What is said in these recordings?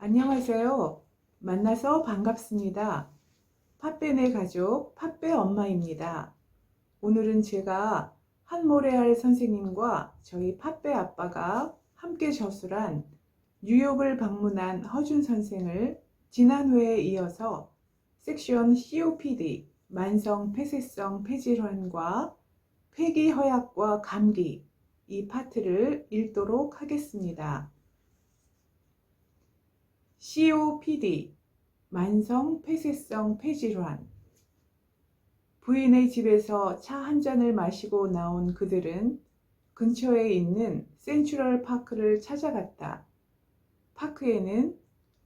안녕하세요. 만나서 반갑습니다. 팥배네 가족, 팥배 엄마입니다. 오늘은 제가 한모레알 선생님과 저희 팥배 아빠가 함께 저술한 뉴욕을 방문한 허준 선생을 지난 회에 이어서 섹션 COPD, 만성 폐쇄성 폐질환과 폐기 허약과 감기 이 파트를 읽도록 하겠습니다. COPD, 만성 폐쇄성 폐질환. 부인의 집에서 차 한 잔을 마시고 나온 그들은 근처에 있는 센트럴 파크를 찾아갔다. 파크에는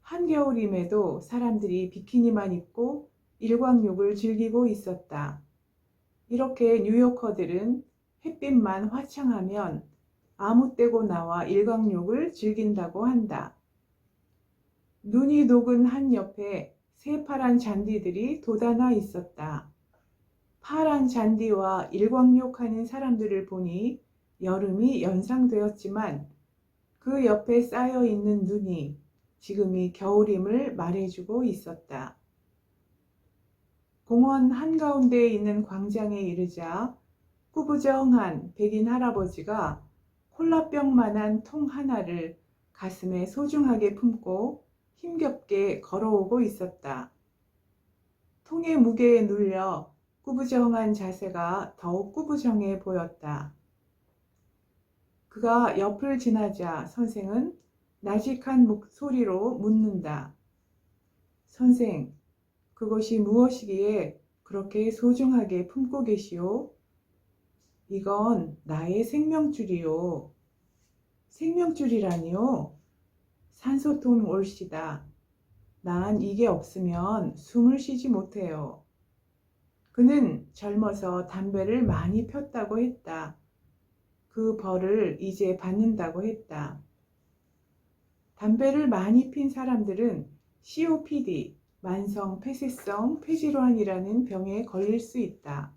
한겨울임에도 사람들이 비키니만 입고 일광욕을 즐기고 있었다. 이렇게 뉴요커들은 햇빛만 화창하면 아무 때고 나와 일광욕을 즐긴다고 한다. 눈이 녹은 한 옆에 새파란 잔디들이 돋아나 있었다. 파란 잔디와 일광욕하는 사람들을 보니 여름이 연상되었지만 그 옆에 쌓여 있는 눈이 지금이 겨울임을 말해주고 있었다. 공원 한가운데에 있는 광장에 이르자 꾸부정한 백인 할아버지가 콜라병만한 통 하나를 가슴에 소중하게 품고 힘겹게 걸어오고 있었다. 통의 무게에 눌려 꾸부정한 자세가 더욱 꾸부정해 보였다. 그가 옆을 지나자 선생은 나직한 목소리로 묻는다. 선생, 그것이 무엇이기에 그렇게 소중하게 품고 계시오? 이건 나의 생명줄이요. 생명줄이라니요? 산소통 올시다. 난 이게 없으면 숨을 쉬지 못해요. 그는 젊어서 담배를 많이 폈다고 했다. 그 벌을 이제 받는다고 했다. 담배를 많이 핀 사람들은 COPD, 만성 폐쇄성 폐질환이라는 병에 걸릴 수 있다.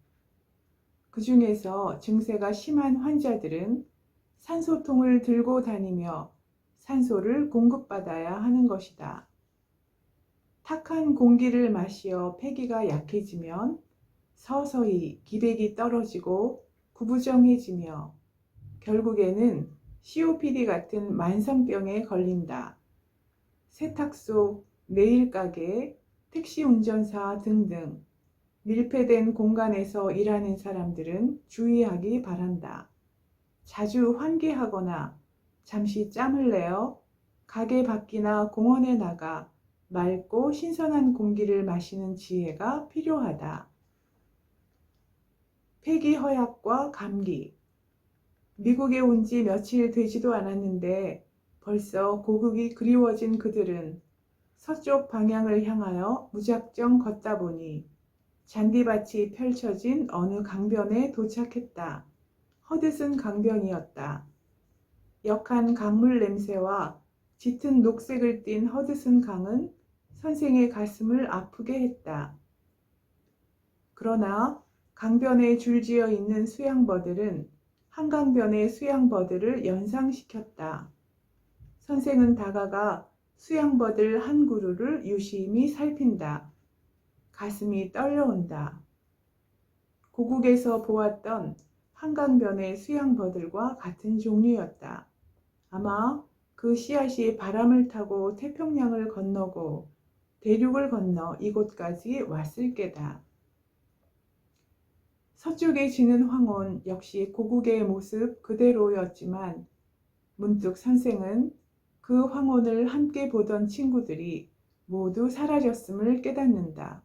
그 중에서 증세가 심한 환자들은 산소통을 들고 다니며 산소를 공급받아야 하는 것이다. 탁한 공기를 마시어 폐기가 약해지면 서서히 기백이 떨어지고 구부정해지며 결국에는 COPD 같은 만성병에 걸린다. 세탁소, 네일가게, 택시 운전사 등등 밀폐된 공간에서 일하는 사람들은 주의하기 바란다. 자주 환기하거나 잠시 짬을 내어 가게 밖이나 공원에 나가 맑고 신선한 공기를 마시는 지혜가 필요하다. 폐기 허약과 감기. 미국에 온 지 며칠 되지도 않았는데 벌써 고국이 그리워진 그들은 서쪽 방향을 향하여 무작정 걷다 보니 잔디밭이 펼쳐진 어느 강변에 도착했다. 허드슨 강변이었다. 역한 강물 냄새와 짙은 녹색을 띤 허드슨 강은 선생의 가슴을 아프게 했다. 그러나 강변에 줄지어 있는 수양버들은 한강변의 수양버들을 연상시켰다. 선생은 다가가 수양버들 한 그루를 유심히 살핀다. 가슴이 떨려온다. 고국에서 보았던 한강변의 수양버들과 같은 종류였다. 아마 그 씨앗이 바람을 타고 태평양을 건너고 대륙을 건너 이곳까지 왔을 게다. 서쪽에 지는 황혼 역시 고국의 모습 그대로였지만 문득 선생은 그 황혼을 함께 보던 친구들이 모두 사라졌음을 깨닫는다.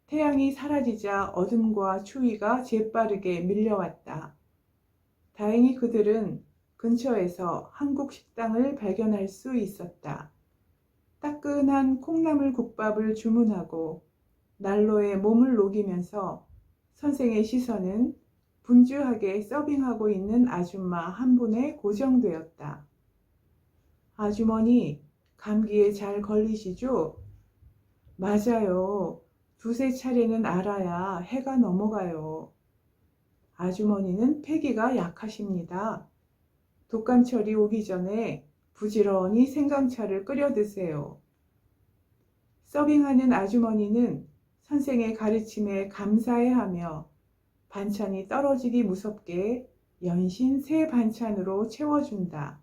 태양이 사라지자 어둠과 추위가 재빠르게 밀려왔다. 다행히 그들은 근처에서 한국 식당을 발견할 수 있었다. 따끈한 콩나물 국밥을 주문하고 난로에 몸을 녹이면서 선생의 시선은 분주하게 서빙하고 있는 아줌마 한 분에 고정되었다. 아주머니, 감기에 잘 걸리시죠? 맞아요. 두세 차례는 알아야 해가 넘어가요. 아주머니는 폐기가 약하십니다. 독감철이 오기 전에 부지런히 생강차를 끓여 드세요. 서빙하는 아주머니는 선생의 가르침에 감사해하며 반찬이 떨어지기 무섭게 연신 새 반찬으로 채워준다.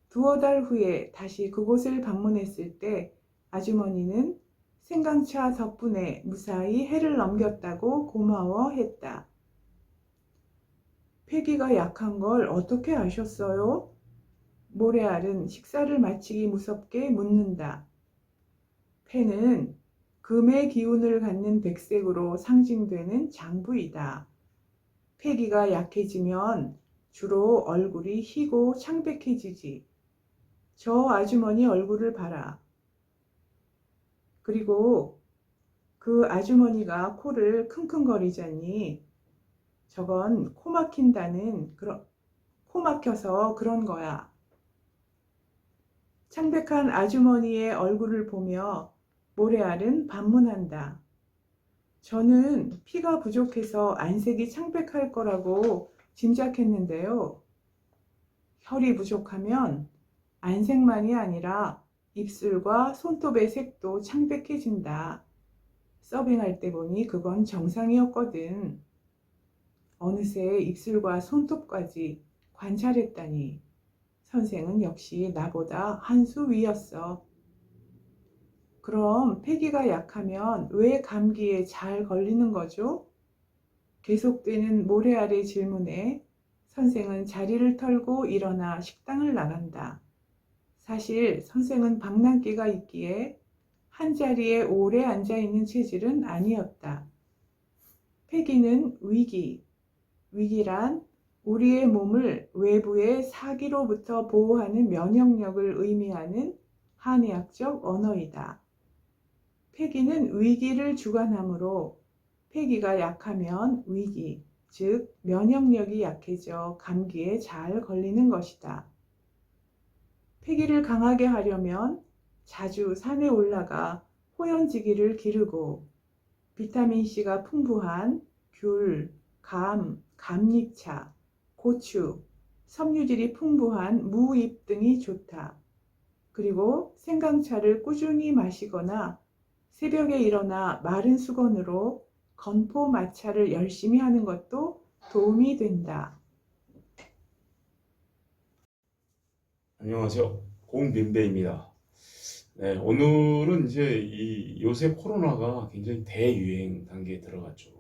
두어 달 후에 다시 그곳을 방문했을 때 아주머니는 생강차 덕분에 무사히 해를 넘겼다고 고마워했다. 패기가 약한 걸 어떻게 아셨어요? 모래알은 식사를 마치기 무섭게 묻는다. 패는 금의 기운을 갖는 백색으로 상징되는 장부이다. 패기가 약해지면 주로 얼굴이 희고 창백해지지. 저 아주머니 얼굴을 봐라. 그리고 그 아주머니가 코를 킁킁거리잖니. 저건 코 막혀서 그런 거야. 창백한 아주머니의 얼굴을 보며 모래알은 반문한다. 저는 피가 부족해서 안색이 창백할 거라고 짐작했는데요. 혈이 부족하면 안색만이 아니라 입술과 손톱의 색도 창백해진다. 서빙할 때 보니 그건 정상이었거든. 어느새 입술과 손톱까지 관찰했다니 선생은 역시 나보다 한 수 위였어. 그럼 패기가 약하면 왜 감기에 잘 걸리는 거죠? 계속되는 모래알의 질문에 선생은 자리를 털고 일어나 식당을 나간다. 사실 선생은 방랑기가 있기에 한 자리에 오래 앉아있는 체질은 아니었다. 패기는 위기란 우리의 몸을 외부의 사기로부터 보호하는 면역력을 의미하는 한의학적 언어이다. 패기는 위기를 주관하므로 패기가 약하면 위기, 즉 면역력이 약해져 감기에 잘 걸리는 것이다. 패기를 강하게 하려면 자주 산에 올라가 호연지기를 기르고 비타민C가 풍부한 귤, 감잎차, 고추, 섬유질이 풍부한 무잎 등이 좋다. 그리고 생강차를 꾸준히 마시거나 새벽에 일어나 마른 수건으로 건포 마찰을 열심히 하는 것도 도움이 된다. 안녕하세요. 공빈배입니다. 네, 오늘은 이제 요새 코로나가 굉장히 대유행 단계에 들어갔죠.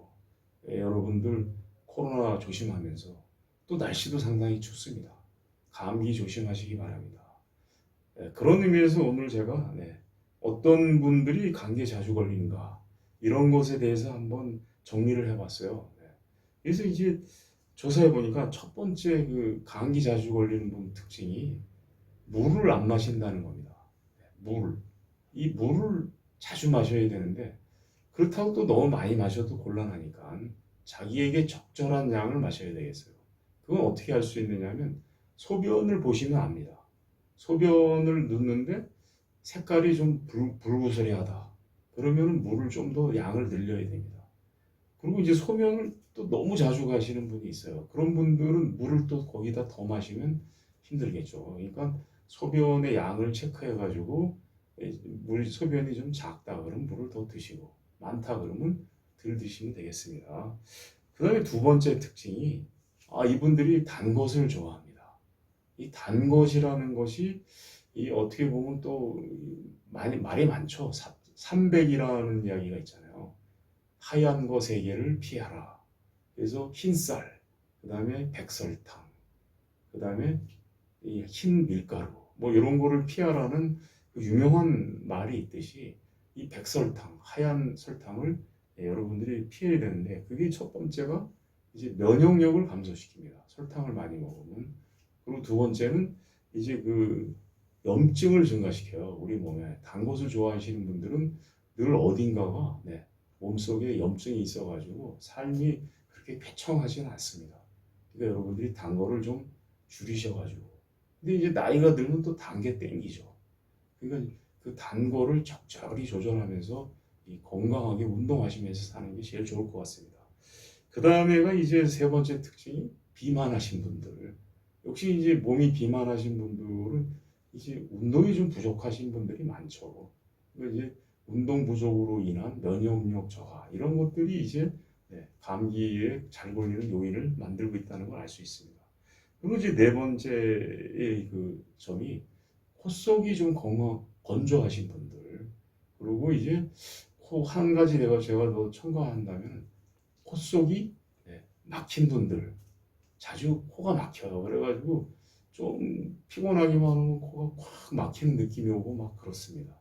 네, 여러분들 코로나 조심하면서 또 날씨도 상당히 춥습니다. 감기 조심하시기 바랍니다. 네, 그런 의미에서 오늘 제가 어떤 분들이 감기에 자주 걸리는가 이런 것에 대해서 한번 정리를 해봤어요. 네. 그래서 이제 조사해 보니까 첫 번째 그 감기 자주 걸리는 분 특징이 물을 안 마신다는 겁니다. 이 물을 자주 마셔야 되는데 그렇다고 또 너무 많이 마셔도 곤란하니까 자기에게 적절한 양을 마셔야 되겠어요. 그건 어떻게 할 수 있느냐면 소변을 보시면 압니다. 소변을 넣는데 색깔이 좀 불구스레하다. 그러면 물을 좀 더 양을 늘려야 됩니다. 그리고 이제 소변을 또 너무 자주 가시는 분이 있어요. 그런 분들은 물을 또 거기다 더 마시면 힘들겠죠. 그러니까 소변의 양을 체크해가지고 소변이 좀 작다 그러면 물을 더 드시고 많다 그러면 덜 드시면 되겠습니다. 그 다음에 두 번째 특징이 이분들이 단 것을 좋아합니다. 이 단 것이라는 것이 어떻게 보면 또 말이 많죠. 삼백이라는 이야기가 있잖아요. 하얀 거 세 개를 피하라. 그래서 흰쌀, 그 다음에 백설탕, 그 다음에 이 흰 밀가루, 뭐 이런 거를 피하라는 그 유명한 말이 있듯이 이 백설탕, 하얀 설탕을 여러분들이 피해야 되는데 그게 첫 번째가 이제 면역력을 감소시킵니다. 설탕을 많이 먹으면. 그리고 두 번째는 이제 그 염증을 증가시켜요. 우리 몸에. 단 것을 좋아하시는 분들은 늘 어딘가가 몸속에 염증이 있어가지고 삶이 그렇게 쾌청하지는 않습니다. 그러니까 여러분들이 단 거를 좀 줄이셔가지고. 근데 이제 나이가 들면 또 단 게 땡기죠. 그러니까 그 단 거를 적절히 조절하면서 건강하게 운동하시면서 사는 게 제일 좋을 것 같습니다. 그 다음에가 이제 세 번째 특징이 비만하신 분들. 역시 이제 몸이 비만하신 분들은 이제 운동이 좀 부족하신 분들이 많죠. 그러니까 이제 운동 부족으로 인한 면역력 저하 이런 것들이 이제 감기에 잘 걸리는 요인을 만들고 있다는 걸 알 수 있습니다. 그리고 이제 네 번째의 그 점이 코 속이 좀 건조하신 분들, 그리고 이제 코 한 가지 제가 더 첨가한다면 코 속이 막힌 분들, 자주 코가 막혀요. 그래가지고 좀 피곤하기만 하면 코가 꽉 막히는 느낌이 오고 막 그렇습니다.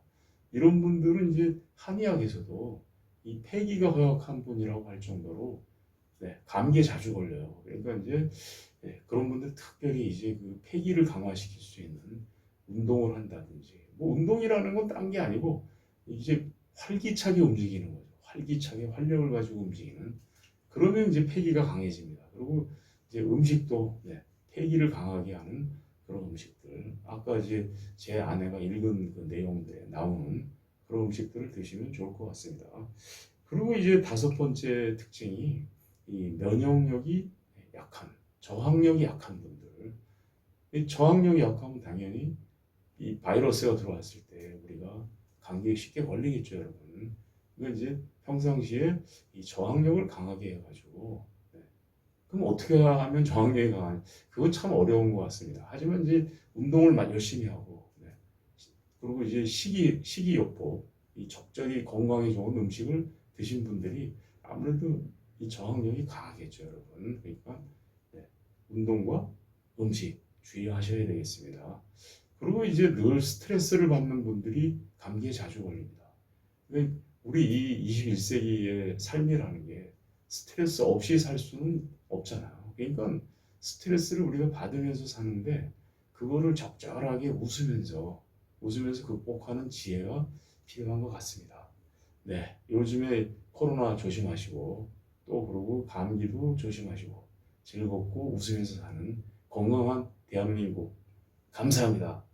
이런 분들은 이제 한의학에서도 이 폐기가 허약한 분이라고 할 정도로 감기에 자주 걸려요. 그러니까 이제 그런 분들 특별히 이제 그 폐기를 강화시킬 수 있는 운동을 한다든지, 뭐 운동이라는 건 딴 게 아니고 이제 활기차게 움직이는 거죠. 활기차게 활력을 가지고 움직이는. 그러면 이제 폐기가 강해집니다. 그리고 이제 음식도 폐기를 강하게 하는 그런 음식들. 아까 이제 제 아내가 읽은 그 내용들에 나오는 그런 음식들을 드시면 좋을 것 같습니다. 그리고 이제 다섯 번째 특징이 이 면역력이 약한, 저항력이 약한 분들. 이 저항력이 약하면 당연히 이 바이러스가 들어왔을 때 우리가 감기에 쉽게 걸리겠죠, 여러분. 그러니까 이제 평상시에 이 저항력을 강하게 해가지고 그럼 어떻게 하면 저항력이 강한? 그건 참 어려운 것 같습니다. 하지만 이제 운동을 열심히 하고, 그리고 이제 식이요법, 이 적절히 건강에 좋은 음식을 드신 분들이 아무래도 이 저항력이 강하겠죠, 여러분. 그러니까 운동과 음식 주의하셔야 되겠습니다. 그리고 이제 늘 스트레스를 받는 분들이 감기에 자주 걸립니다. 우리 이 21세기의 삶이라는 게 스트레스 없이 살 수는 없잖아요. 그러니까 스트레스를 우리가 받으면서 사는데 그거를 적절하게 웃으면서 극복하는 지혜가 필요한 것 같습니다. 요즘에 코로나 조심하시고 또 그러고 감기도 조심하시고 즐겁고 웃으면서 사는 건강한 대한민국 감사합니다.